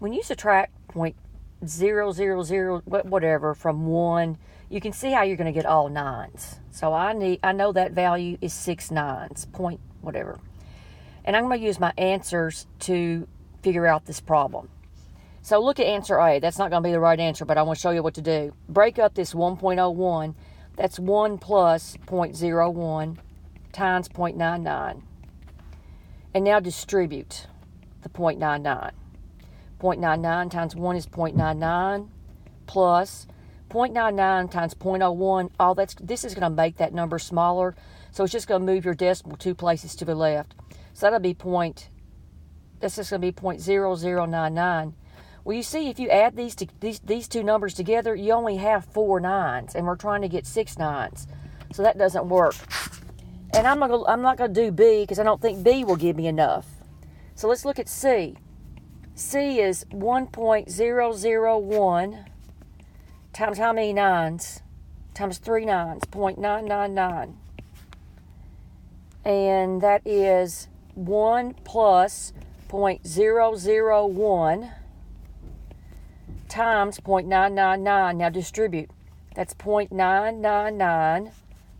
when you subtract 0.000 whatever from 1, you can see how you're going to get all nines. So I know that value is 6 nines, point whatever. And I'm going to use my answers to figure out this problem. So look at answer A. That's not going to be the right answer, but I want to show you what to do. Break up this 1.01. That's 1 plus 0.01 times 0.99. And now distribute the 0.99. 0.99 times 1 is 0.99 plus 0.99 times 0.01. This is going to make that number smaller. So it's just going to move your decimal 2 places to the left. So that'll be that's just going to be 0.0099. Well, you see, if you add these two numbers together, you only have 4 nines, and we're trying to get 6 nines. So that doesn't work. And I'm not going to do B because I don't think B will give me enough. So let's look at C. C is 1.001 times how many nines? Times 3 nines, 0.999. And that is 1 plus 0.001 times 0.999. Now distribute. That's 0.999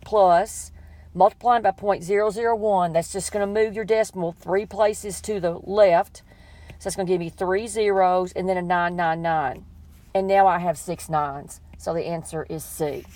plus, multiplying by 0.001. That's just going to move your decimal 3 places to the left. So that's going to give me 3 zeros and then a 999. And now I have 6 nines. So the answer is C.